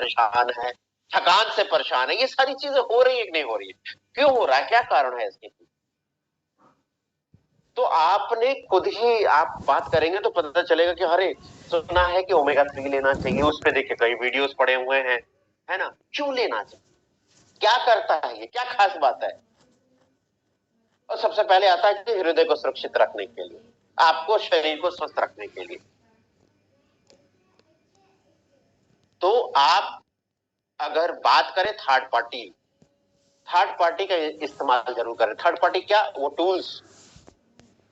परेशान है, थकान से परेशान है, ये सारी चीजें हो रही है कि नहीं हो रही है? क्यों हो रहा है, क्या कारण है इसके? तो आपने खुद ही आप बात करेंगे तो पता चलेगा कि अरे सुना है कि ओमेगा 3 लेना चाहिए, उस पे देखिए कई वीडियोस पड़े हुए हैं, है ना? क्यों लेना चाहिए, क्या करता है ये, क्या खास बात है? और सबसे पहले आता है कि हृदय को सुरक्षित रखने के लिए, आपको शरीर को स्वस्थ रखने के लिए। तो आप अगर बात करें थर्ड पार्टी का इस्तेमाल जरूर करें। थर्ड पार्टी क्या, वो टूल्स,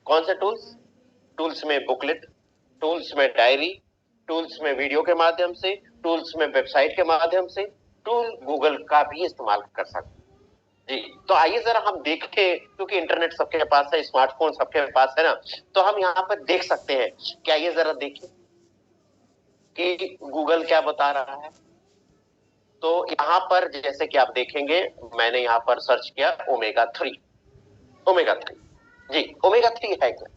कौन से टूल्स? टूल्स में बुकलेट, टूल्स में डायरी, टूल्स में वीडियो के माध्यम से, टूल्स में वेबसाइट के माध्यम से, टूल गूगल का भी इस्तेमाल कर सकते हैं। जी, तो आइए जरा हम देखें, क्योंकि इंटरनेट सबके पास है, स्मार्टफोन सबके पास है ना, तो हम यहाँ पर देख सकते हैं। क्या ये जरा देखें कि गूगल क्या बता रहा है। तो यहाँ पर जैसे कि आप देखेंगे, मैंने यहाँ पर सर्च किया ओमेगा 3। ओमेगा 3, जी ओमेगा 3 है क्या?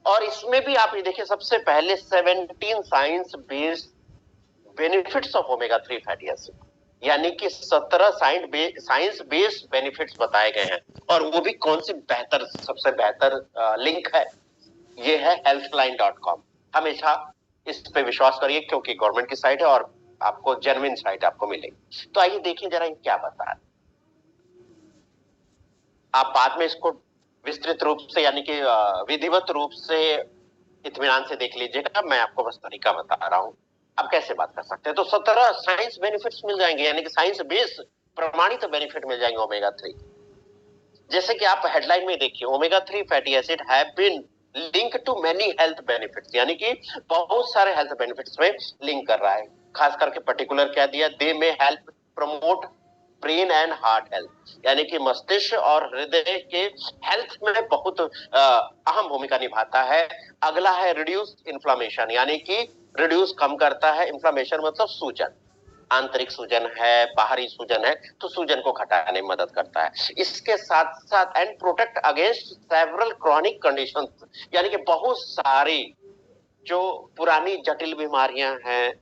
और इसमें भी आप ये देखिए, सबसे पहले 17 science based benefits of omega 3 fatty acid, यानी कि 17 साइंस बेस्ड बेनिफिट्स बताए गए हैं। और वो भी कौन सी बेहतर, सबसे बेहतर लिंक है, ये है healthline.com। हमेशा इस पे विश्वास करिए, क्योंकि गवर्नमेंट की साइट है और आपको जेन्युइन साइट आपको मिलेगी। तो आइए देखिए जरा ये क्या बता रहा है। आप बाद में इसको विस्तृत रूप से, यानी कि विधिवत रूप से इत्मीनान से देख लीजिएगा, मैं आपको बस तरीका बता रहा हूं आप कैसे बात कर सकते हैं। तो 17 साइंस बेनिफिट्स मिल जाएंगे, यानी कि साइंस बेस्ड प्रमाणित बेनिफिट मिल जाएंगे ओमेगा 3। जैसे कि आप हेडलाइन में देखिए, omega 3 fatty acid have been link to many health benefits, यानी कि बहुत सारे हेल्थ बेनिफिट्स में लिंक कर रहा है। खास करके पर्टिकुलर क्या दिया, दे में help promote brain and heart health, यानी कि मस्तिष्क और हृदय के हेल्थ में बहुत अहम भूमिका निभाता है। अगला है रिड्यूस इन्फ्लामेशन, यानी कि रिड्यूस कम करता है, इन्फ्लामेशन मतलब सूजन, आंतरिक सूजन है, बाहरी सूजन है, तो सूजन को घटाने में मदद करता है। इसके साथ साथ and protect against several chronic conditions, यानी कि बहुत सारी जो पुरानी जटिल बीमारियां हैं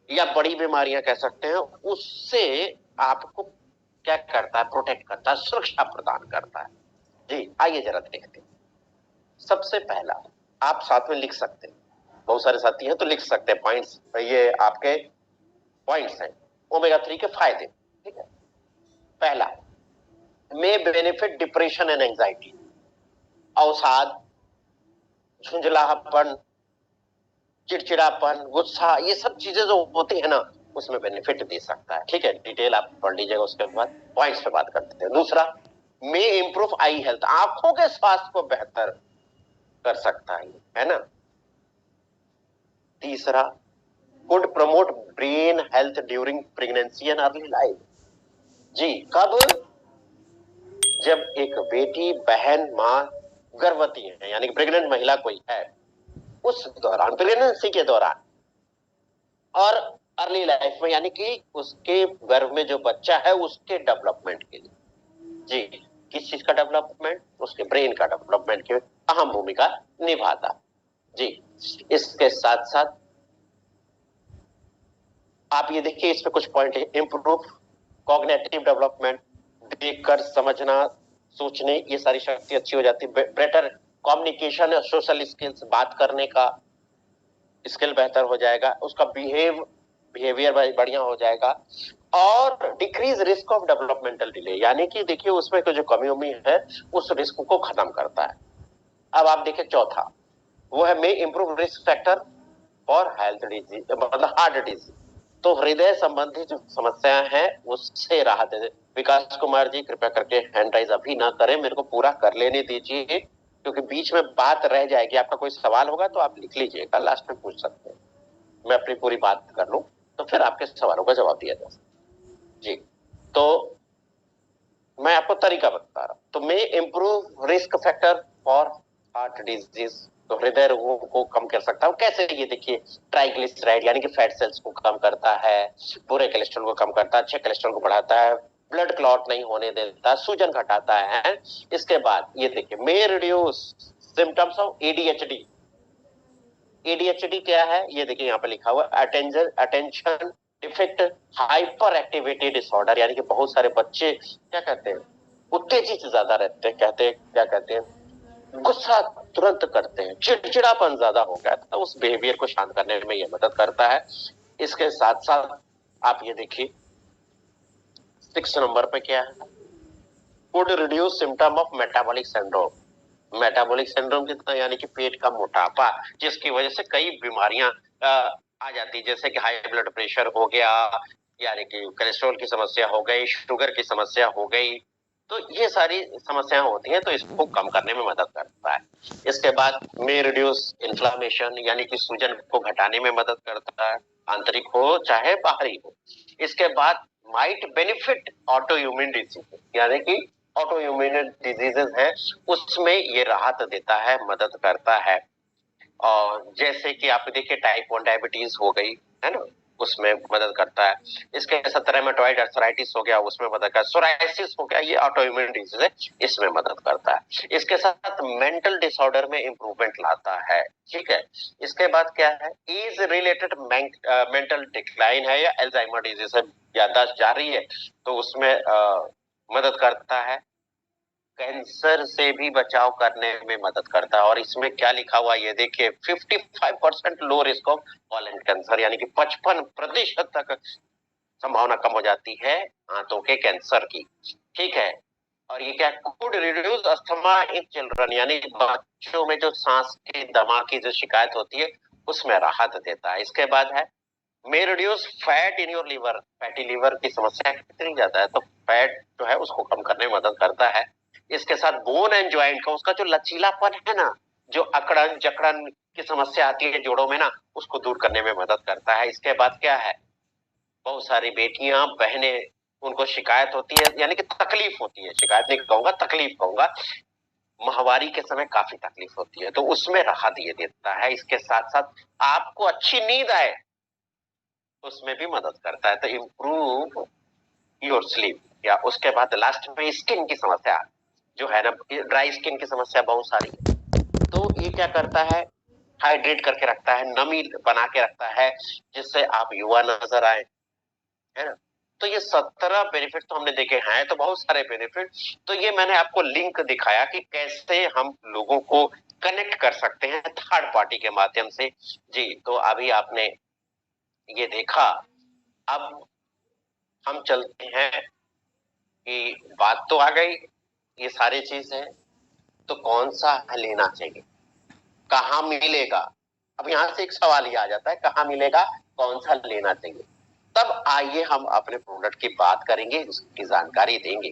या बड़ी बीमारियां कह सकते हैं, उससे आपको क्या करता है, प्रोटेक्ट करता है, सुरक्षा प्रदान करता है। जी आइए जरा देखते हैं। सबसे पहला आप साथ में लिख सकते हैं, बहुत सारे साथी हैं तो लिख सकते हैं पॉइंट्स, ये आपके पॉइंट्स हैं ओमेगा 3 के फायदे। ठीक है, पहला, में बेनिफिट डिप्रेशन एंड एंजाइटी, अवसाद, झुंझलापन, चिड़चिड़ापन, गुस्सा, ये सब चीजें जो होती है ना, उसमें बेनिफिट दे सकता है। ठीक है, डिटेल आप पढ़ लीजिएगा, उसके बाद पॉइंट्स पे बात करते हैं। दूसरा, में इंप्रूव आई हेल्थ, आंखों के स्वास्थ्य को बेहतर कर सकता है ना। तीसरा, could promote brain health during pregnancy and early life. जी कब, जब एक बेटी, बहन, माँ गर्भवती है, यानी कि प्रेग्नेंट महिला कोई है, उस दौरान, प्रेगनेंसी के दौरान और अर्ली लाइफ में, यानी कि उसके गर्भ में जो बच्चा है उसके डेवलपमेंट के लिए। जी, किस चीज का डेवलपमेंट, उसके ब्रेन का डेवलपमेंट के अहम भूमिका निभाता। जी, इसके साथ साथ आप ये देखिए, इस पे कुछ पॉइंट है। इम्प्रूव कॉग्निटिव डेवलपमेंट, देखकर समझना, सोचने, ये सारी शक्ति अच्छी हो जाती है। बेटर कम्युनिकेशन और सोशल स्किल्स, बात करने का स्किल बेहतर हो जाएगा, उसका बिहेवियर बढ़िया हो जाएगा। और decrease risk of developmental delay, यानी कि देखिए उसमें जो कमी उमी है उस रिस्क को खत्म करता है। अब आप देखिए चौथा, वो है may improve risk factor for health disease, मतलब हार्ट डिजीज, तो हृदय संबंधी जो समस्याएं हैं उससे राहत है। विकास कुमार जी कृपया करके हैंड राइज अभी ना करें, मेरे को पूरा कर लेने दीजिए, क्योंकि बीच में बात रह जाएगी। आपका कोई सवाल होगा तो आप लिख लीजिएगा, लास्ट में पूछ सकते हैं, मैं अपनी पूरी बात कर लूं तो फिर आपके सवालों का जवाब दिया जा सकता। जी, तो मैं आपको तरीका बता रहा हूं। तो मैं improve risk factor for heart disease, तो हृदय रोगों को कम कर सकता हूं कैसे, ये देखिए, ट्राइग्लिसराइड यानी कि फैट सेल्स को कम करता है, बुरे कोलेस्ट्रॉल को कम करता है, अच्छे कोलेस्ट्रॉल को बढ़ाता है, ब्लड क्लॉट नहीं होने देता, सूजन घटाता है। इसके बाद ये देखिए, मे reduce symptoms of ADHD, ADHD क्या है, ये देखिए यहाँ पे लिखा हुआ है, attention attention defect hyper activity disorder, यानी कि बहुत सारे बच्चे क्या कहते हैं, उत्तेजित ज्यादा रहते हैं, कहते हैं क्या कहते हैं, गुस्सा तुरंत करते हैं, चिड़चिड़ापन ज्यादा हो गया तो उस बिहेवियर को शांत करने में ये मदद करता है। इसके साथ साथ आप ये देखिए 6 नंबर पे क्या है, would reduce symptom of metabolic syndrome. Metabolic syndrome कितना, यानी कि पेट का मोटापा, जिसकी वजह से कई बीमारियां आ जाती, जैसे कि हाई ब्लड प्रेशर हो गया, यानी कि कोलेस्ट्रॉल की समस्या हो गई, शुगर की समस्या हो गई, तो ये सारी समस्याएं होती हैं, तो इसको कम करने में मदद करता है। इसके बाद में रिड्यूस इन्फ्लामेशन, यानी कि सूजन को घटाने में मदद करता है, आंतरिक हो चाहे बाहरी हो। इसके बाद might benefit auto immune disease, यानी कि ऑटो इम्यून डिजीजेस है उसमें ये राहत देता है, मदद करता है। और जैसे कि आप देखिए टाइप 1 डायबिटीज हो गई है ना, उसमें मदद करता है। इसके साथ रेमेटॉइड अर्थराइटिस हो गया, उसमें मदद करता है। सोराइसिस हो गया, ये ऑटो इम्यून डिजीज है, इसमें मदद करता है। इसके साथ मेंटल डिसऑर्डर में इंप्रूवमेंट लाता है, ठीक है। इसके बाद क्या है, इज रिलेटेड मेंटल डिक्लाइन है या अल्जाइमर डिजीज है, याददाश्त जा रही है तो उसमें मदद करता है। कैंसर से भी बचाव करने में मदद करता है। और इसमें क्या लिखा हुआ ये देखिए, 55% low risk of colon cancer, यानी कि 55% तक संभावना कम हो जाती है आंतों के कैंसर की, ठीक है। और ये क्या, could reduce asthma in children, यानी बच्चों में जो सांस के दमा की जो शिकायत होती है उसमें राहत देता है। इसके बाद है may reduce fat in your liver, fatty liver की समस्या कितनी ज्यादा है तो फैट जो है उसको कम करने में मदद करता है। इसके साथ बोन एंड ज्वाइंट का उसका जो लचीलापन है ना, जो अकड़न जकड़न की समस्या आती है जोड़ों में ना, उसको दूर करने में मदद करता है। इसके बाद क्या है, बहुत सारी बेटियां बहनें उनको शिकायत होती है, यानी कि तकलीफ होती है, शिकायत नहीं कहूंगा तकलीफ कहूंगा, माहवारी के समय काफी तकलीफ होती है, तो उसमें राहत ये देता है। इसके साथ साथ आपको अच्छी नींद आए उसमें भी मदद करता है, तो इम्प्रूव योर स्लीप। या उसके बाद लास्ट में स्किन की समस्या जो है ना, ड्राई स्किन की समस्या बहुत सारी है, तो ये क्या करता है, हाइड्रेट करके रखता है, नमी बना के रखता है, जिससे आप युवा नजर आए, है ना। तो ये 17 बेनिफिट तो हमने देखे हैं, तो बहुत सारे बेनिफिट, तो ये मैंने आपको लिंक दिखाया कि कैसे हम लोगों को कनेक्ट कर सकते हैं थर्ड पार्टी के माध्यम से। जी, तो अभी आपने ये देखा, अब हम चलते हैं कि बात तो आ गई, ये सारी चीज है, तो कौन सा लेना चाहिए, कहाँ मिलेगा। अब यहाँ से एक सवाल ये आ जाता है, कहाँ मिलेगा, कौन सा लेना चाहिए। तब आइए हम अपने प्रोडक्ट की बात करेंगे, उसकी जानकारी देंगे।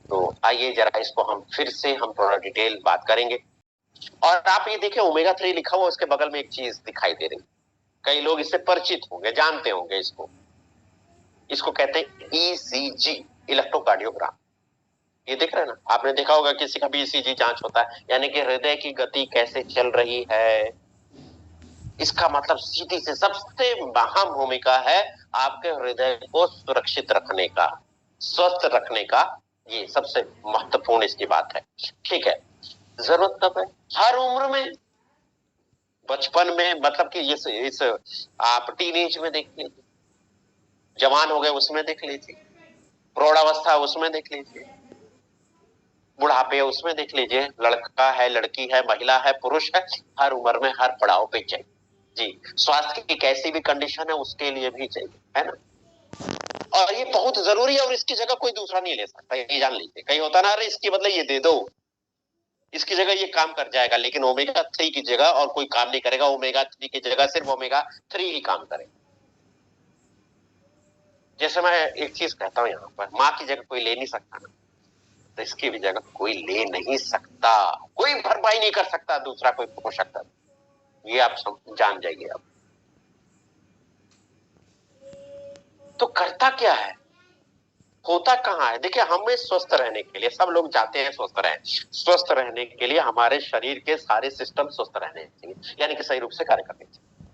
तो आइए जरा इसको हम फिर से हम थोड़ा डिटेल बात करेंगे। और आप ये देखिए ओमेगा 3 लिखा हुआ, उसके बगल में एक चीज दिखाई दे रही, कई लोग इससे परिचित होंगे, जानते होंगे इसको, इसको कहते हैं ईसीजी, इलेक्ट्रोकार्डियोग्राम। ये देख रहे हैं ना, आपने देखा होगा किसी का भी ईसीजी जांच होता है, यानी कि हृदय की गति कैसे चल रही है, इसका मतलब सीधी से सबसे अहम भूमिका है आपके हृदय को सुरक्षित रखने का, स्वस्थ रखने का, ये सबसे महत्वपूर्ण इसकी बात है, ठीक है। जरूरत कब है, हर उम्र में, बचपन में, मतलब कि इस आप टीनेज में देख लीजिए, जवान हो गए उसमें देख लीजिए, प्रौढ़ावस्था उसमें देख लीजिए, बुढ़ापे उसमें देख लीजिए, लड़का है लड़की है महिला है पुरुष है, हर उम्र में हर पड़ाव पे चाहिए। जी, स्वास्थ्य की कैसी भी कंडीशन है उसके लिए भी चाहिए, है ना। और ये बहुत जरूरी है, और इसकी जगह कोई दूसरा नहीं ले सकता, ये जान लीजिए। कहीं होता ना, अरे इसकी बदले ये दे दो, इसकी जगह ये काम कर जाएगा, लेकिन ओमेगा 3 की जगह और कोई काम नहीं करेगा, ओमेगा 3 की जगह सिर्फ ओमेगा 3 ही काम करेगा। जैसे मैं एक चीज कहता हूँ, यहाँ पर माँ की जगह कोई ले नहीं सकता ना, तो इसकी भी जगह कोई ले नहीं सकता, कोई भरपाई नहीं कर सकता दूसरा कोई पोषक तत्व, ये आप जान जाइए। अब तो करता क्या है, होता कहाँ है, देखिए हमें स्वस्थ रहने के लिए, सब लोग चाहते हैं स्वस्थ रहें, स्वस्थ रहने के लिए हमारे शरीर के सारे सिस्टम स्वस्थ रहने चाहिए, यानी कि सही रूप से कार्य करने चाहिए।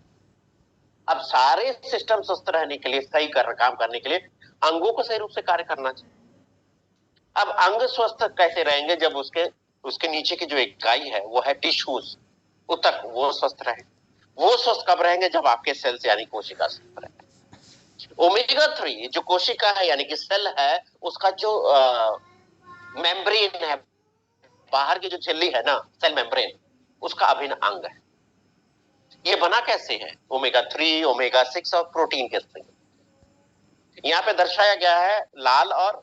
अब सारे सिस्टम स्वस्थ रहने के लिए, सही काम करने के लिए अंगों को सही रूप से कार्य करना चाहिए। अब अंग स्वस्थ कैसे रहेंगे, जब उसके उसके नीचे की जो इकाई है वो है टिश्यूज, उतक, वो स्वस्थ रहे। वो स्वस्थ कब रहेंगे? जब आपके सेल्स यानी कोशिका स्वस्थ रहेंगे। ओमेगा 3 जो कोशिका है यानी कि सेल है, उसका जो मेम्ब्रेन है, बाहर की जो झिल्ली है ना, सेल मेम्ब्रेन, उसका अभिन्न अंग है। ये बना कैसे है? ओमेगा 3, ओमेगा 6 और प्रोटीन के से। यहाँ पे दर्शाया गया है लाल और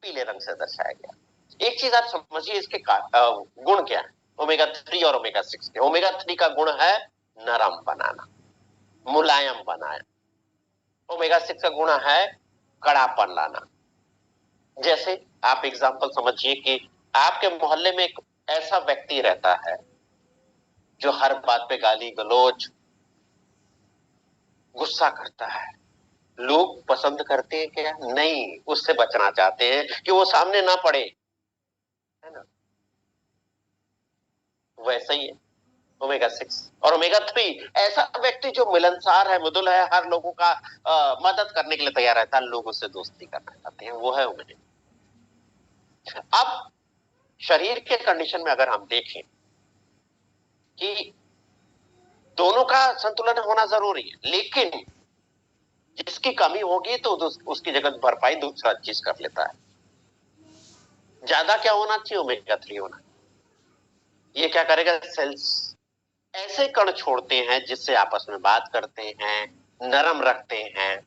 पीले रंग से दर्शाया गया। एक चीज आप समझिए, इसके गुण क्या है ओमेगा 3 और ओमेगा 6 के। ओमेगा 3 का गुण है नरम बनाना, मुलायम बनाना। ओमेगा 6 का गुण है कड़ापन लाना। जैसे आप एग्जांपल समझिए कि आपके मोहल्ले में एक ऐसा व्यक्ति रहता है जो हर बात पे गाली गलौज, गुस्सा करता है। लोग पसंद करते हैं क्या? नहीं, उससे बचना चाहते हैं कि वो सामने ना पड़े, है ना? वैसा ही है ओमेगा 6 और ओमेगा 3। ऐसा व्यक्ति जो मिलनसार है, मृदुल है, हर लोगों का मदद करने के लिए तैयार रहता है, लोग उससे दोस्ती करना चाहते हैं, वो है ओमेगा। अब शरीर के कंडीशन में अगर हम देखें कि दोनों का संतुलन होना जरूरी है, लेकिन जिसकी कमी होगी तो उसकी जगह भरपाई दूसरा चीज कर लेता है। ज्यादा क्या होना चाहिए? ओमेगा 3 होना। ये क्या करेगा? सेल्स ऐसे कण छोड़ते हैं जिससे आपस में बात करते हैं, नरम रखते हैं,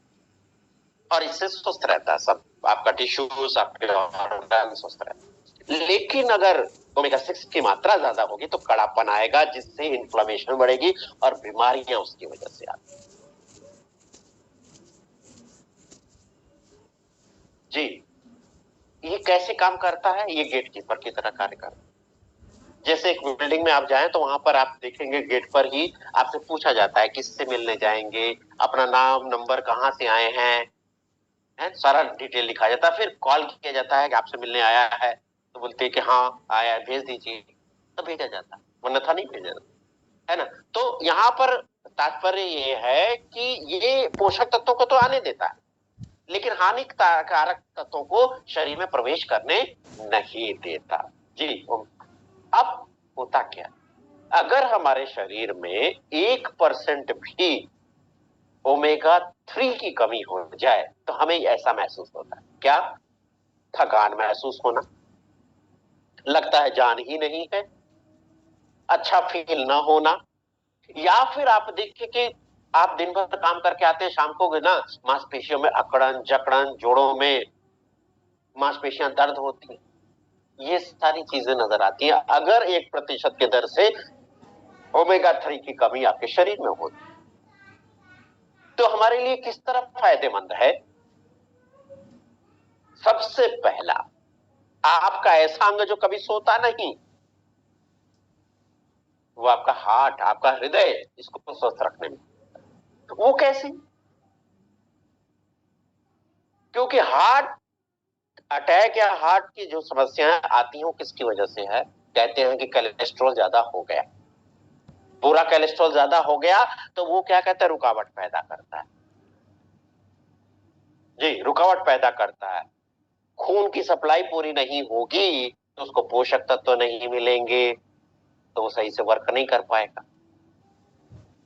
और इससे स्वस्थ रहता है सब आपका टिश्यूज, आपके ऑर्गन स्वस्थ रहता है। लेकिन अगर ओमेगा 6 की मात्रा ज्यादा होगी तो कड़ापन आएगा, जिससे इन्फ्लेमेशन बढ़ेगी और बीमारियां उसकी वजह से आती। जी, ये कैसे काम करता है? ये गेट कीपर की तरह कार्य करता है। जैसे एक बिल्डिंग में आप जाएं तो वहां पर आप देखेंगे गेट पर ही आपसे पूछा जाता है किससे मिलने जाएंगे, अपना नाम नंबर, कहाँ से आए हैं, है सारा डिटेल लिखा जाता है। फिर कॉल किया जाता है कि आपसे मिलने आया है, तो बोलते हैं कि हाँ आया है, भेज दीजिए, तो भेजा जाता है, वरना था नहीं भेजा जाता, है ना? तो यहाँ पर तात्पर्य ये है कि ये पोषक तत्वों को तो आने देता है, लेकिन हानिकारक तत्वों को शरीर में प्रवेश करने नहीं देता। जी। अब होता क्या, अगर हमारे शरीर में 1% भी ओमेगा 3 की कमी हो जाए तो हमें ऐसा महसूस होता है। क्या? थकान महसूस होना, लगता है जान ही नहीं है, अच्छा फील ना होना, या फिर आप देखिए कि आप दिन भर काम करके आते हैं, शाम को ना मांसपेशियों में अकड़न जकड़न, जोड़ों में मांसपेशियां दर्द होती हैं, ये सारी चीजें नजर आती हैं अगर 1% के दर से ओमेगा 3 की कमी आपके शरीर में होती। तो हमारे लिए किस तरह फायदेमंद है? सबसे पहला, आपका ऐसा अंग जो कभी सोता नहीं, वो आपका हार्ट, आपका हृदय, इसको स्वस्थ रखने में। तो वो कैसे? क्योंकि हार्ट अटैक या हार्ट की जो समस्याएं आती हैं वो किसकी वजह से है? कहते हैं कि कोलेस्ट्रॉल ज्यादा हो गया, पूरा कोलेस्ट्रॉल ज्यादा हो गया तो वो क्या कहते हैं, रुकावट पैदा करता है। जी, रुकावट पैदा करता है। खून की सप्लाई पूरी नहीं होगी तो उसको पोषक तत्व तो नहीं मिलेंगे, तो वो सही से वर्क नहीं कर पाएगा।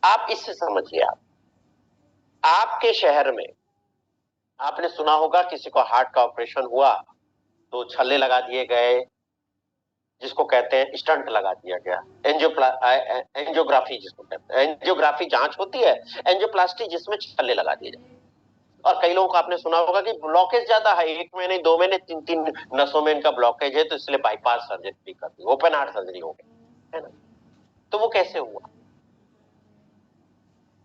आप इससे समझिए, आपके शहर में आपने सुना होगा किसी को हार्ट का ऑपरेशन हुआ तो छल्ले लगा दिए गए, जिसको कहते हैं स्टंट लगा दिया गया, एंजियोग्राफी जिसको कहते हैं, एंजियोग्राफी जांच होती है, एंजियोप्लास्टी जिसमें छल्ले लगा दिए जाते। और कई लोगों को आपने सुना होगा कि ब्लॉकेज ज्यादा है, 1 महीने 2 महीने 3 3 नसों में इनका ब्लॉकेज है, तो इसलिए बाईपास सर्जरी कर दी, ओपन हार्ट सर्जरी हो गई, है ना? तो वो कैसे हुआ?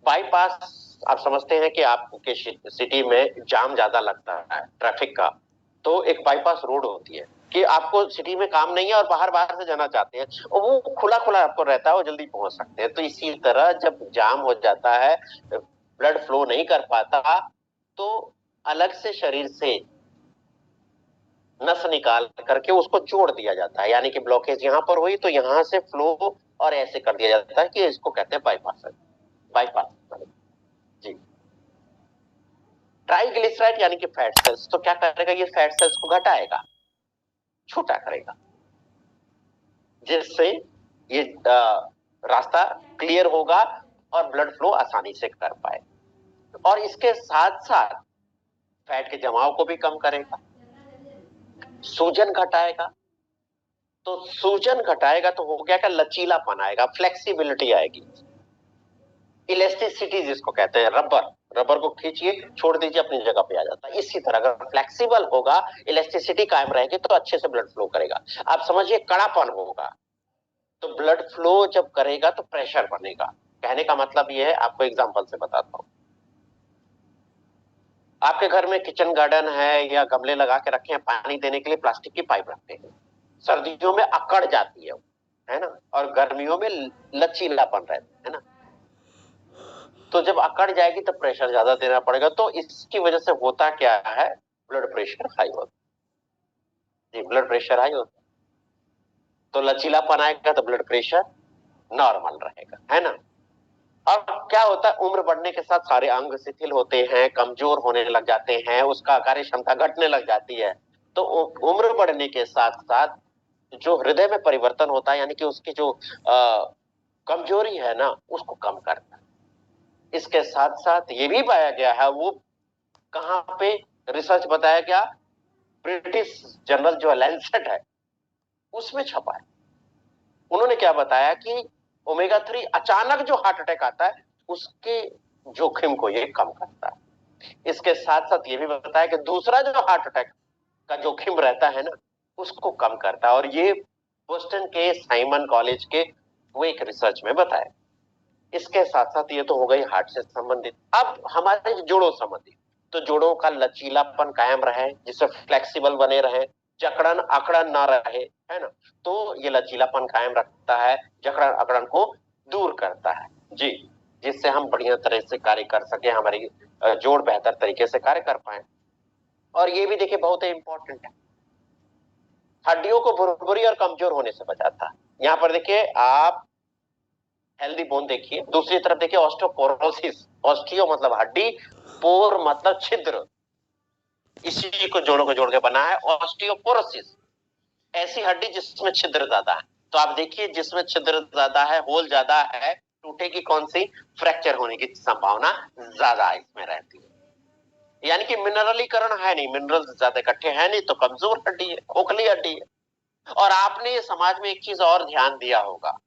बाईपास आप समझते हैं कि आपके सिटी में जाम ज्यादा लगता है ट्रैफिक का, तो एक बाईपास रोड होती है कि आपको सिटी में काम नहीं है और बाहर बाहर से जाना चाहते हैं, और वो खुला खुला आपको रहता है, वो जल्दी पहुंच सकते हैं। तो इसी तरह जब जाम हो जाता है, ब्लड फ्लो नहीं कर पाता, तो अलग से शरीर से नस निकाल करके उसको जोड़ दिया जाता है, यानी कि ब्लॉकेज यहां पर हुई तो यहां से फ्लो और ऐसे कर दिया जाता है कि इसको कहते हैं बाईपास। बाईपास। जी। ट्राइग्लिसराइड यानी कि फैट सेल्स तो क्या करेगा, ये फैट सेल्स को घटाएगा, छोटा करेगा, जिससे ये रास्ता क्लियर होगा और ब्लड फ्लो आसानी से कर पाए। और इसके साथ साथ फैट के जमाव को भी कम करेगा, सूजन घटाएगा। तो सूजन घटाएगा तो हो गया, क्या लचीलापन आएगा, फ्लेक्सिबिलिटी आएगी, इलास्टिसिटी जिसको कहते हैं, रबर, रबर को खींचिए छोड़ दीजिए अपनी जगह पे आ जाता है। इसी तरह अगर फ्लेक्सिबल होगा, इलास्टिसिटी कायम रहेगी तो अच्छे से ब्लड फ्लो करेगा। आप समझिए कड़ापन होगा तो ब्लड फ्लो जब करेगा तो प्रेशर बनेगा। कहने का मतलब ये है, आपको एग्जांपल से बताता हूं। आपके घर में किचन गार्डन है या गमले लगा के रखे हैं, पानी देने के लिए प्लास्टिक की पाइप रखते हैं, सर्दियों में अकड़ जाती है ना, और गर्मियों में लचीलापन रहता है ना। तो जब अकड़ जाएगी तो प्रेशर ज्यादा देना पड़ेगा, तो इसकी वजह से होता क्या है, ब्लड प्रेशर हाई होता है। ब्लड प्रेशर हाई होता है तो लचीलापन आएगा तो ब्लड प्रेशर नॉर्मल रहेगा, है ना। अब क्या होता है, उम्र बढ़ने के साथ सारे अंग शिथिल होते हैं, कमजोर होने लग जाते हैं, उसका कार्य क्षमता घटने लग जाती है। तो उम्र बढ़ने के साथ साथ जो हृदय में परिवर्तन होता है, यानी कि उसकी जो कमजोरी है ना, उसको कम करता है। इसके साथ साथ ये भी पाया गया है, वो कहां पे रिसर्च बताया गया, ब्रिटिश जर्नल जो लैंसेट है उसमें छपा है। उन्होंने क्या बताया कि ओमेगा 3 अचानक जो हार्ट अटैक आता है उसके जोखिम को ये कम करता है। इसके साथ साथ ये भी बताया कि दूसरा जो हार्ट अटैक का जोखिम रहता है ना, उसको कम करता है। और ये बोस्टन के साइमन कॉलेज के वो एक रिसर्च में बताया। इसके साथ साथ ये तो हो गई हार्ट से संबंधित। अब हमारे जोड़ों संबंधित, तो जोड़ों का लचीलापन कायम रहे, जिससे फ्लेक्सिबल बने रहे, जकड़न अकड़न ना रहे, है ना। तो ये लचीलापन कायम रखता है, जकड़न अकड़न को दूर करता है जी, जिससे हम बढ़िया तरह से कार्य कर सके, हमारी जोड़ बेहतर तरीके से कार्य कर पाए। और ये भी देखिए बहुत ही इंपॉर्टेंट है, हड्डियों को भुरभुरी और कमजोर होने से बचाता है। यहाँ पर देखिए आप हेल्दी बोन देखिए, दूसरी तरफ देखिए ऑस्टियोपोरोसिस, ऑस्टियो मतलब हड्डी, पोर मतलब छिद्र, इसी को जोड़ों को जोड़ के बना है ऑस्टियोपोरोसिस, ऐसी हड्डी जिसमें छिद्र ज्यादा है। तो आप देखिए जिसमें छिद्र ज्यादा है, होल ज्यादा है, टूटेगी कौन सी, फ्रैक्चर होने की संभावना ज्यादा इसमें रहती है। यानी कि मिनरलीकरण है नहीं, मिनरल ज्यादा इकट्ठे है नहीं, तो कमजोर हड्डी है, खोखली हड्डी है। और आपने समाज में एक चीज और ध्यान दिया होगा,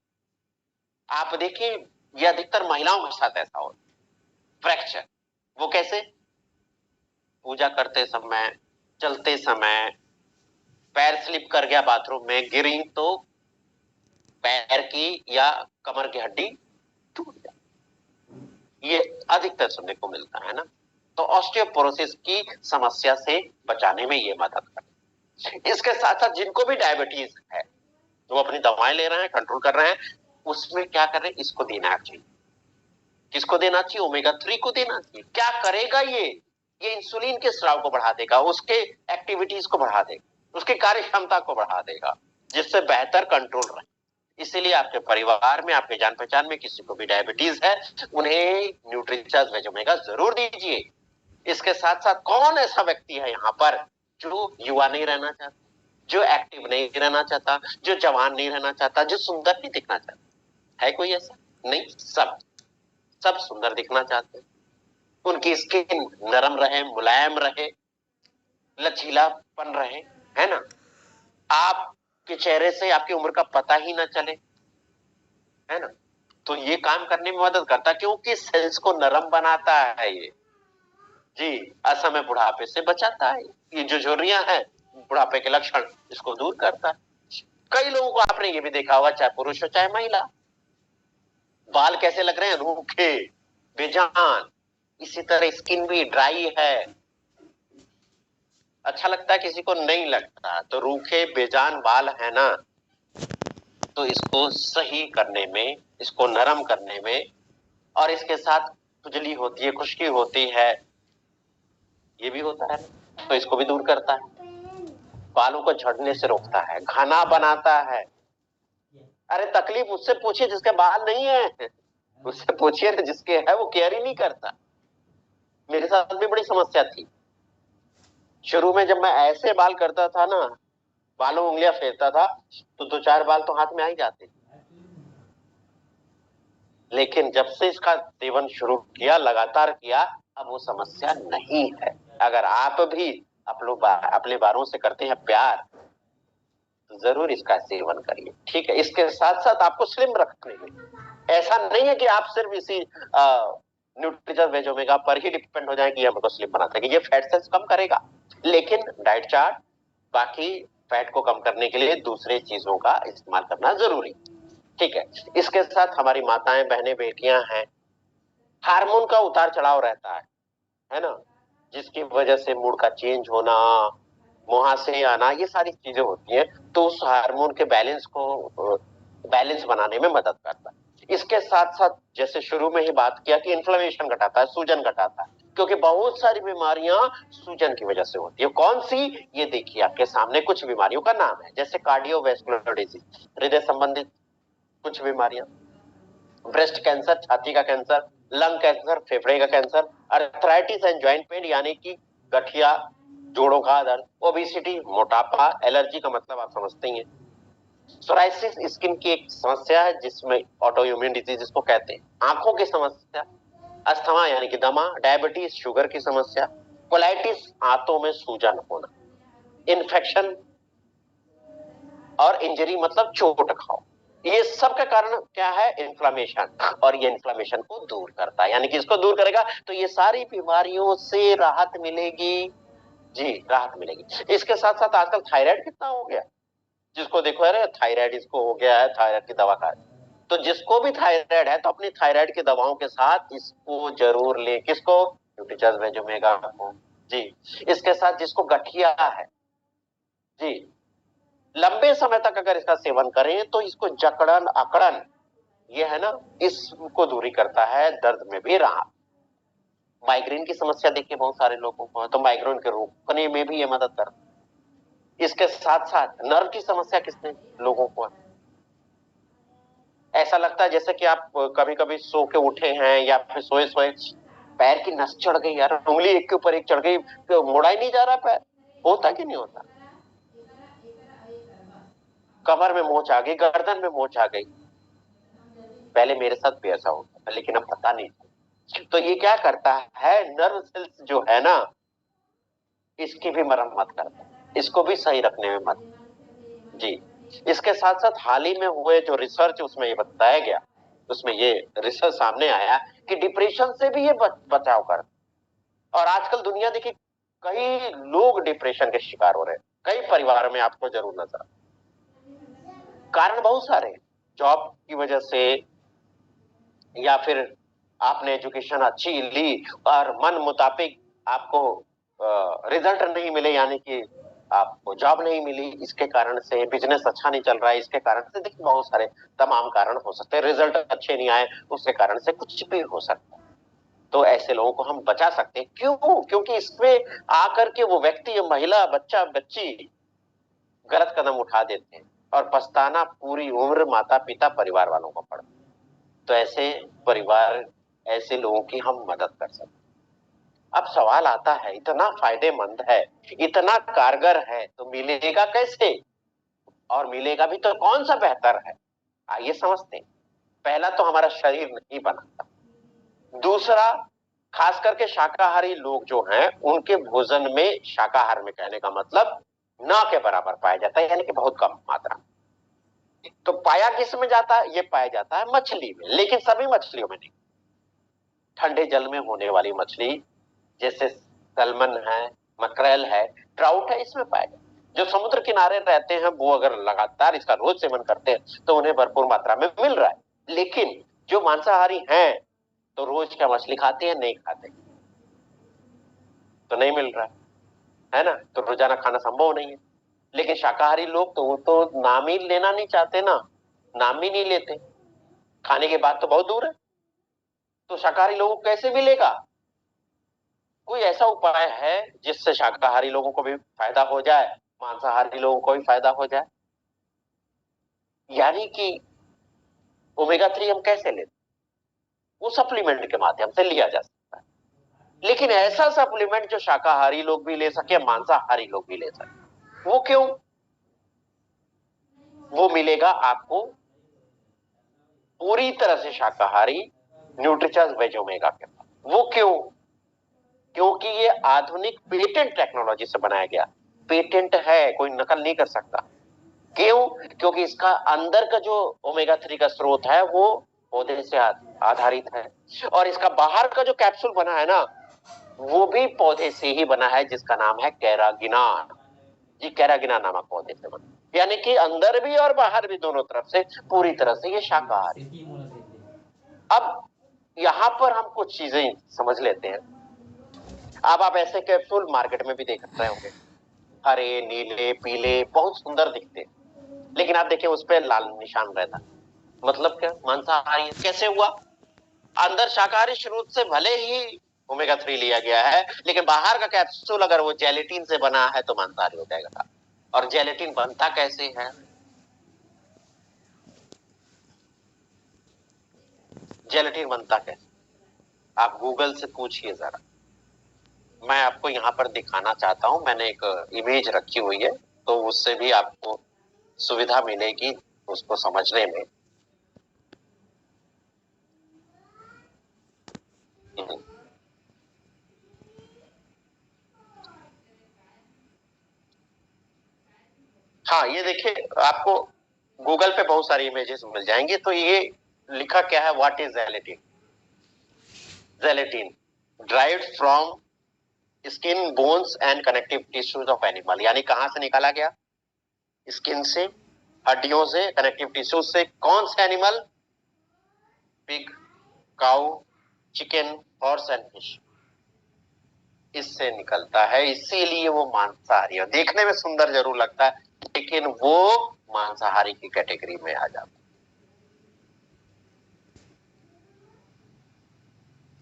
आप देखिए ये अधिकतर महिलाओं के साथ ऐसा होता है, फ्रैक्चर। वो कैसे, पूजा करते समय, चलते समय पैर स्लिप कर गया, बाथरूम में गिरी तो पैर की या कमर की हड्डी टूट जाए, ये अधिकतर सुनने को मिलता है ना। तो ऑस्टियोपोरोसिस की समस्या से बचाने में ये मदद करता है। इसके साथ साथ जिनको भी डायबिटीज है, जो अपनी दवाएं ले रहे हैं, कंट्रोल कर रहे हैं, उसमें क्या कर रहे हैं, इसको देना चाहिए। किसको देना चाहिए, ओमेगा 3 को देना चाहिए। क्या करेगा ये इंसुलिन के स्राव को बढ़ा देगा, उसके एक्टिविटीज को बढ़ा देगा, उसकी कार्य क्षमता को बढ़ा देगा, जिससे बेहतर कंट्रोल रहे। इसीलिए आपके परिवार में, आपके जान पहचान में किसी को भी डायबिटीज है, उन्हें न्यूट्रीचार्ज वेज ओमेगा जरूर दीजिए। इसके साथ साथ कौन ऐसा व्यक्ति है यहाँ पर जो युवा नहीं रहना चाहता, जो एक्टिव नहीं रहना चाहता, जो जवान नहीं रहना चाहता, जो सुंदर नहीं दिखना चाहता, है कोई ऐसा? नहीं, सब सुंदर दिखना चाहते हैं। उनकी स्किन नरम रहे, मुलायम रहे, लचीलापन रहे, है ना। आपके चेहरे से आपकी उम्र का पता ही ना चले, है ना। तो ये काम करने में मदद करता है, क्योंकि सेल्स को नरम बनाता है ये जी, असमय बुढ़ापे से बचाता है। ये जो झुर्रियां हैं, बुढ़ापे के लक्षण, इसको दूर करता है। कई लोगों को आपने ये भी देखा होगा, चाहे पुरुष हो चाहे महिला, बाल कैसे लग रहे हैं, रूखे, बेजान। इसी तरह स्किन भी ड्राई है, अच्छा लगता है, किसी को नहीं लगता। तो रूखे बेजान बाल है ना, तो इसको सही करने में, इसको नरम करने में, और इसके साथ खुजली होती है, खुश्की होती है, ये भी होता है, तो इसको भी दूर करता है, बालों को झड़ने से रोकता है, घना बनाता है। अरे तकलीफ उससे पूछिए जिसके बाल नहीं है, उससे पूछिए ना, जिसके है वो केयर ही नहीं करता। मेरे साथ भी बड़ी समस्या थी शुरू में, जब मैं ऐसे बाल करता था ना, बालों उंगलियां फेरता था, तो दो चार बाल तो हाथ में आ ही जाते। लेकिन जब से इसका सेवन शुरू किया, लगातार किया, अब वो समस्या नहीं है। अगर आप भी अपने बालों से करते हैं प्यार, तो जरूर इसका सेवन करिए, ठीक है। इसके साथ साथ आपको स्लिम रखने में, ऐसा नहीं है कि आप सिर्फ इसी न्यूट्रिशन वेज ओमेगा पर ही डिपेंड हो जाए कि ये हमको स्लिम बनाता है, कि ये फैट सेल्स कम करेगा, लेकिन डाइट चार्ट, बाकी फैट को कम करने के लिए दूसरे चीजों का इस्तेमाल करना जरूरी, ठीक है। इसके साथ हमारी माताएं, बहनें, बेटियां हैं, हार्मोन का उतार चढ़ाव रहता है ना, जिसकी वजह से मूड का चेंज होना, मुहासे आना, ये सारी चीजें होती हैं। तो उस हार्मोन के बैलेंस बनाने में मदद करता है। इसके साथ साथ जैसे शुरू में ही बात किया कि इन्फ्लेमेशन घटाता है, सूजन घटाता है, क्योंकि बहुत सारी बीमारियां सूजन की वजह से होती है। कौन सी, ये देखिए आपके सामने कुछ बीमारियों का नाम है, जैसे कार्डियोवैस्कुलर डिजीज, हृदय संबंधित कुछ बीमारियां, ब्रेस्ट कैंसर, छाती का कैंसर, लंग कैंसर, फेफड़े का cancer, arthritis and joint pain यानी कि गठिया, जोड़ों का दर्द, ओबेसिटी, मोटापा, एलर्जी का मतलब आप समझते ही हैं, सोराइसिस स्किन की एक समस्या है जिसमें ऑटो इम्यून डिजीज जिसको कहते हैं, आंखों की समस्या, अस्थमा यानी कि दमा, डायबिटीज, शुगर की समस्या, कोलाइटिस, आंतों में सूजन होना, इन्फेक्शन और इंजरी मतलब चोट खाओ, ये सब का कारण क्या है, इन्फ्लेमेशन। और ये इन्फ्लेमेशन को दूर करता है, यानी कि इसको दूर करेगा तो ये सारी बीमारियों से राहत मिलेगी, जी राहत मिलेगी। इसके साथ साथ आजकल थायराइड कितना हो गया, जिसको देखो अरे थायराइड इसको हो गया है, थायराइड की दवा खा, तो जिसको भी थायराइड है तो अपनी थायराइड की दवाओं के साथ इसको जरूर ले, किसको, न्यूट्रिचर्स वेज ओमेगा को, जी। इसके साथ जिसको गठिया है, जी, लंबे समय तक अगर इसका सेवन करें तो इसको जकड़न अकड़न, ये है ना, इसको दूरी करता है, दर्द में भी राहत। माइग्रेन की समस्या देखिए बहुत सारे लोगों को है, तो माइग्रेन के रोकने में भी ये मदद करता है। इसके साथ साथ नर्व की समस्या किसने लोगों को है, ऐसा लगता है जैसे कि आप कभी कभी सो के उठे हैं या फिर सोए सोए पैर की नस चढ़ गई, यार उंगली एक के ऊपर एक चढ़ गई, तो मुड़ा ही नहीं जा रहा पैर, होता कि नहीं होता, कमर में मोच आ गई, गर्दन में मोच आ गई, पहले मेरे साथ भी ऐसा होता था लेकिन अब पता नहीं। तो ये क्या करता है, नर्व सेल्स जो है ना, इसकी भी मरम्मत करता है, इसको भी सही रखने में मदद, जी। इसके साथ साथ हाल ही में हुए जो रिसर्च उसमें ये बताया गया, उसमें ये रिसर्च सामने आया कि डिप्रेशन से भी ये बचाव करता है। और आजकल दुनिया देखिए, कई लोग डिप्रेशन के शिकार हो रहे हैं, कई परिवारों में आपको जरूर नजर आए। कारण बहुत सारे हैं, जॉब की वजह से, या फिर आपने एजुकेशन अच्छी ली और मन मुताबिक आपको रिजल्ट नहीं मिले, यानी कि आपको जॉब नहीं मिली, इसके कारण से बिजनेस अच्छा नहीं चल रहा है, इसके कारण से देखिए बहुत सारे तमाम कारण हो सकते हैं, रिजल्ट अच्छे नहीं आए उसके कारण से कुछ भी हो सकता है। तो ऐसे लोगों को हम बचा सकते हैं, क्यों, क्योंकि इसमें आकर के वो व्यक्ति, महिला, बच्चा, बच्ची गलत कदम उठा देते हैं और पछताना पूरी उम्र माता पिता परिवार वालों को पड़ता है। तो ऐसे परिवार, ऐसे लोगों की हम मदद कर सकते हैं। अब सवाल आता है, इतना फायदेमंद है, इतना कारगर है, तो मिलेगा कैसे, और मिलेगा भी तो कौन सा बेहतर है, आइए समझते हैं। पहला तो हमारा शरीर नहीं बनाता, दूसरा खास करके शाकाहारी लोग जो हैं उनके भोजन में, शाकाहार में कहने का मतलब ना के बराबर पाया जाता है, यानी कि बहुत कम मात्रा। तो पाया किस में जाता है, ये पाया जाता है मछली में, लेकिन सभी मछलियों में नहीं, ठंडे जल में होने वाली मछली जैसे सैल्मन है, मकरेल है, ट्राउट है, इसमें पाया जाता है। जो समुद्र किनारे रहते हैं वो अगर लगातार इसका रोज सेवन करते हैं तो उन्हें भरपूर मात्रा में मिल रहा है, लेकिन जो मांसाहारी हैं तो रोज क्या मछली खाते हैं, नहीं खाते, तो नहीं मिल रहा है ना, तो रोजाना खाना संभव नहीं है। लेकिन शाकाहारी लोग तो वो तो नाम ही लेना नहीं चाहते ना, नाम ही नहीं लेते, खाने के बाद तो बहुत दूर है, तो शाकाहारी लोगों को कैसे मिलेगा। कोई ऐसा उपाय है जिससे शाकाहारी लोगों को भी फायदा हो जाए, मांसाहारी लोगों को भी फायदा हो जाए, यानी कि ओमेगा 3 हम कैसे लेते, वो सप्लीमेंट के माध्यम से लिया जा सकता है, लेकिन ऐसा सप्लीमेंट जो शाकाहारी लोग भी ले सके, मांसाहारी लोग भी ले सके, वो क्यों, वो मिलेगा आपको पूरी तरह से शाकाहारी न्यूट्रीचॉइस वेज ओमेगा के पास। वो क्यों? क्योंकि ये आधुनिक पेटेंट टेक्नोलॉजी से बनाया गया, पेटेंट है, कोई नकल नहीं कर सकता। क्यों? क्योंकि इसका अंदर का जो ओमेगा 3 का स्रोत है वो पौधे से आधारित है, और इसका बाहर का जो कैप्सूल बना है ना, वो भी पौधे से ही बना है, जिसका नाम है कैरागिनान। ये कैरागिनान नामक पौधे से बना, यानी कि अंदर भी और बाहर भी दोनों तरफ से पूरी तरह से ये शाकाहारी। अब यहां पर हम कुछ चीजें समझ लेते हैं। अब आप ऐसे कैप्सूल मार्केट में भी देख रहे होंगे, हरे, नीले, पीले, बहुत सुंदर दिखते हैं, लेकिन आप देखिए उस पर लाल निशान रहता, मतलब क्या? मांसाहारी कैसे हुआ? अंदर शाकाहारी स्रोत से भले ही ओमेगा 3 लिया गया है, लेकिन बाहर का कैप्सूल अगर वो जेलेटिन से बना है तो मांसाहारी हो जाएगा। और जेलेटिन बनता कैसे है? जेलेटिन बनता कैसे? आप गूगल से पूछिए जरा। मैं आपको यहाँ पर दिखाना चाहता हूँ, मैंने एक इमेज रखी हुई है, तो उससे भी आपको सुविधा मिलेगी उसको समझने में। हाँ, ये देखिए, आपको गूगल पे बहुत सारी इमेजेस मिल जाएंगी। तो ये लिखा क्या है? What is gelatin? Gelatin derived from skin, bones and connective tissues of animal, यानी कहां से निकाला गया? स्किन से, हड्डियों से, कनेक्टिव टिश्यूज से। कौन से animal? Pig, cow, chicken, horse and fish, इससे निकलता है। इसीलिए वो मांसाहारी है। देखने में सुंदर जरूर लगता है, लेकिन वो मांसाहारी की कैटेगरी में आ जाता है।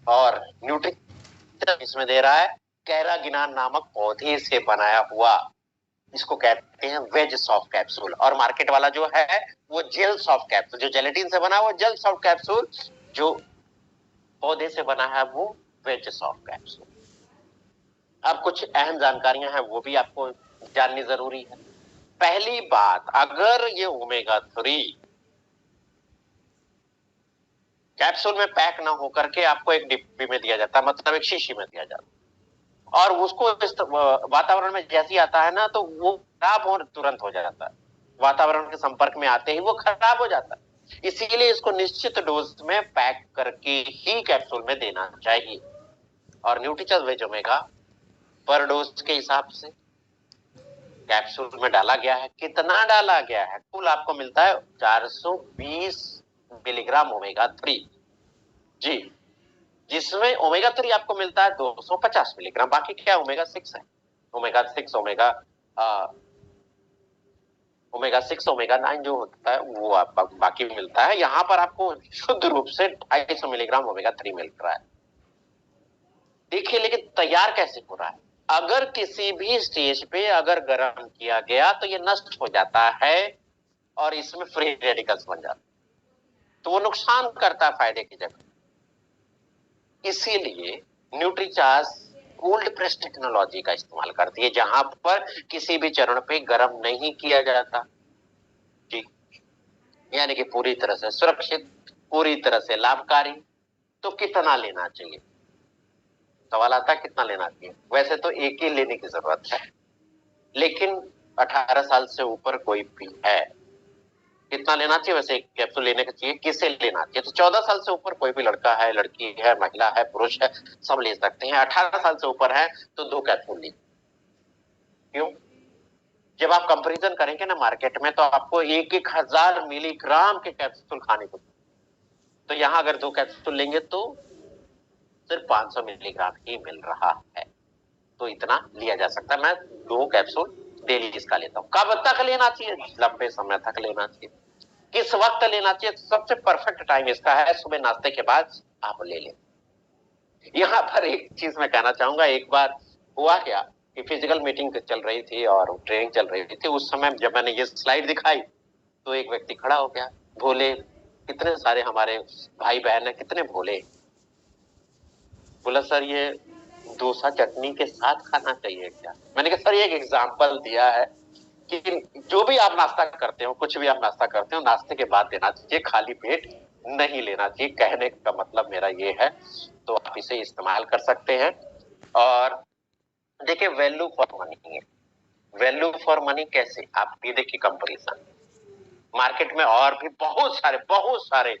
और न्यूट्रिशन इसमें दे रहा है कैरागिनान नामक पौधे से बनाया हुआ, इसको कहते हैं वेज सॉफ्ट कैप्सूल। और मार्केट वाला जो है वो जेल सॉफ्ट कैप्सूल, जो जेलेटिन से बना हुआ जेल सॉफ्ट कैप्सूल, जो पौधे से बना है वो वेज सॉफ्ट कैप्सूल। अब कुछ अहम जानकारियां हैं, वो भी आपको जाननी जरूरी है। पहली बात, अगर ये ओमेगा 3 कैप्सूल में पैक ना होकर के आपको एक डिब्बी में दिया जाता है, मतलब एक शीशी में दिया जाता है, और उसको वातावरण में जैसे ही आता है ना, तो वो खराब हो तुरंत हो जाता है। वातावरण के संपर्क में आते ही वो खराब हो जाता है। इसीलिए इसको निश्चित डोज में पैक करके ही कैप्सूल में देना चाहिए। और न्यूट्रीचॉइस वेज ओमेगा पर डोज के हिसाब से कैप्सूल में डाला गया है। कितना डाला गया है? कुल आपको मिलता है 420 मिलीग्राम ओमेगा 3, जी, जिसमें ओमेगा 3 आपको मिलता है 250 मिलीग्राम। बाकी क्या? ओमेगा 6 है। ओमेगा 6, ओमेगा 6, ओमेगा 9 जो होता है वो आप बाकी मिलता है। यहाँ पर आपको शुद्ध रूप से 250 मिलीग्राम ओमेगा 3 मिल रहा है। देखिए, लेकिन तैयार कैसे हो रहा है? अगर किसी भी स्टेज पे अगर गर्म किया गया तो ये नष्ट हो जाता है और इसमें फ्री रेडिकल्स बन जाते हैं, तो वो नुकसान करता है फायदे की जगह। इसीलिए न्यूट्रीचार्ज कोल्ड प्रेस टेक्नोलॉजी का इस्तेमाल करती है, जहां पर किसी भी चरण पे गर्म नहीं किया जाता, जी, यानी कि पूरी तरह से सुरक्षित, पूरी तरह से लाभकारी। तो कितना लेना चाहिए? सवाल आता है कितना लेना चाहिए। वैसे तो एक ही लेने की जरूरत है, लेकिन 18 साल से ऊपर कोई भी है, कितना लेना चाहिए? वैसे एक कैप्सूल लेने का चाहिए। किसे लेना चाहिए? तो 14 साल से ऊपर कोई भी लड़का है, लड़की है, महिला है, पुरुष है, सब ले सकते हैं। 18 साल से ऊपर है तो 2 कैप्सूल लीजिए। क्यों? जब आप कंपैरिजन करेंगे ना मार्केट में, तो आपको 1,000 मिलीग्राम के कैप्सूल खाने को, तो यहाँ अगर 2 कैप्सूल लेंगे तो सिर्फ 500 मिलीग्राम ही मिल रहा है। तो इतना लिया जा सकता है। मैं 2 कैप्सूल डेली इसका लेता हूँ। कब तक लेना चाहिए? लंबे समय तक लेना चाहिए। किस वक्त लेना चाहिए? सबसे परफेक्ट टाइम इसका है सुबह नाश्ते के बाद आप ले लें। यहाँ पर एक चीज मैं कहना चाहूंगा, एक बार हुआ क्या कि फिजिकल मीटिंग चल रही थी और ट्रेनिंग चल रही थी। उस समय जब मैंने ये स्लाइड दिखाई तो एक व्यक्ति खड़ा हो गया, भोले, कितने सारे हमारे भाई बहन है, कितने भोले। बोला सर ये डोसा चटनी के साथ खाना चाहिए क्या? मैंने कहा सर ये एक एग्जाम्पल दिया है कि जो भी आप नाश्ता करते हो, कुछ भी आप नाश्ता करते हो, नाश्ते के बाद देना चाहिए, खाली पेट नहीं लेना चाहिए, कहने का मतलब मेरा ये है। तो आप इसे इस्तेमाल कर सकते हैं। और देखिए वैल्यू फॉर मनी है। वैल्यू फॉर मनी कैसे, आप ये देखिए कंपैरिजन, मार्केट में और भी बहुत सारे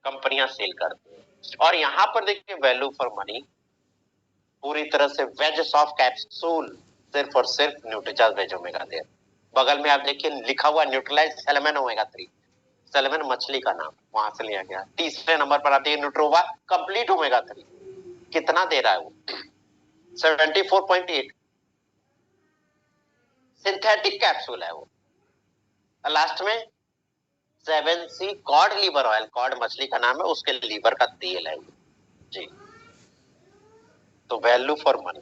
कंपनियां सेल करती हैं, और यहां पर देखिए वैल्यू फॉर मनी पूरी तरह से वेज सॉफ्ट कैप्सूल, सिर्फ और सिर्फ न्यूट्रीचार्ज वेज ओमेगा दे। बगल में आप देखिए लिखा हुआ न्यूट्रलाइज सेलेमन ओमेगा 3, सेलेमन मछली का नाम वहां से लिया गया। तीसरे नंबर पर आती है न्यूट्रोवा कंप्लीट ओमेगा 3, कितना दे रहा है वो, 74.8, सिंथेटिक कैप्सूल है वो। लास्ट में 7C code liver oil, code मछली का नाम है, उसके लीवर का तेल है जी। तो वैल्यू फॉर मनी